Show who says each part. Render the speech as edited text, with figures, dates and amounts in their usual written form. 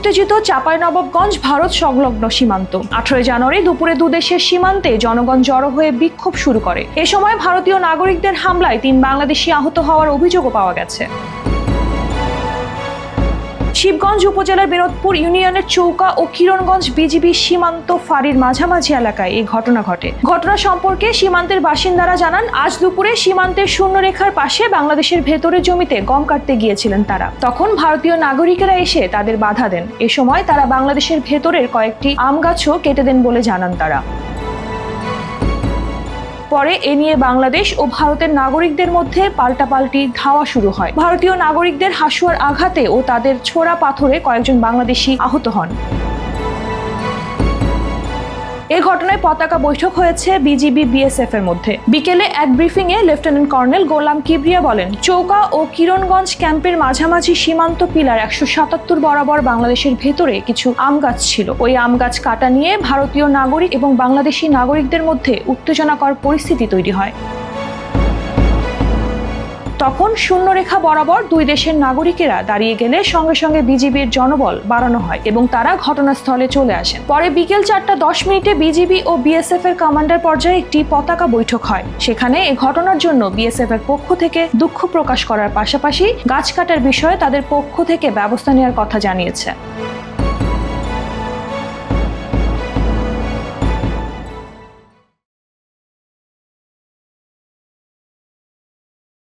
Speaker 1: উত্তেজিত চাঁপাইনবাবগঞ্জ ভারত সংলগ্ন সীমান্ত। 18 জানুয়ারি দুপুরে দুদেশের সীমান্তে জনগণ জড়ো হয়ে বিক্ষোভ শুরু করে। এ সময় ভারতীয় নাগরিকদের হামলায় 3 বাংলাদেশি আহত হওয়ার অভিযোগও পাওয়া গেছে। শিবগঞ্জ উপজেলার বিনোদপুর ইউনিয়নের চৌকা ও কিরণগঞ্জ বিজিবি সীমান্ত ফাঁড়ির মাঝামাঝি এলাকায় এই ঘটনা ঘটে। ঘটনা সম্পর্কে সীমান্তের বাসিন্দারা জানান, আজ দুপুরে সীমান্তের শূন্যরেখার পাশে বাংলাদেশের ভেতরের জমিতে গম কাটতে গিয়েছিলেন তারা। তখন ভারতীয় নাগরিকেরা এসে তাদের বাধা দেন। এ সময় তারা বাংলাদেশের ভেতরের কয়েকটি আম গাছও কেটে দেন বলে জানান তারা। পরে এ নিয়ে বাংলাদেশ ও ভারতের নাগরিকদের মধ্যে পাল্টাপাল্টি ধাওয়া শুরু হয়। ভারতীয় নাগরিকদের হাঁসুয়ার আঘাতে ও তাদের ছোড়া পাথরে কয়েকজন বাংলাদেশি আহত হন। এ ঘটনায় পতাকা বৈঠক হয়েছে বিজিবি বিএসএফ এর মধ্যে। বিকেলে এক ব্রিফিং এ লেফটেন্যান্ট কর্নেল গোলাম কিবরিয়া বলেন, চৌকা ও কিরণগঞ্জ ক্যাম্পের মাঝামাঝি সীমান্ত পিলার 177 বরাবর বাংলাদেশের ভেতরে কিছু আম গাছ ছিল। ওই আম গাছ কাটা নিয়ে ভারতীয় নাগরিক এবং বাংলাদেশি নাগরিকদের মধ্যে উত্তেজনাকর পরিস্থিতি তৈরি হয়। তখন শূন্যরেখা বরাবর দুই দেশের নাগরিকেরা দাঁড়িয়ে গেলে সঙ্গে সঙ্গে বিজিবির জনবল বাড়ানো হয় এবং তারা ঘটনাস্থলে চলে আসেন। পরে বিকেল 4:10 বিজিবি ও বিএসএফ এর কমান্ডার পর্যায়ে একটি পতাকা বৈঠক হয়। সেখানে এই ঘটনার জন্য বিএসএফ এর পক্ষ থেকে দুঃখ প্রকাশ করার পাশাপাশি গাছ কাটার বিষয়ে তাদের পক্ষ থেকে ব্যবস্থা নেওয়ার কথা জানিয়েছে।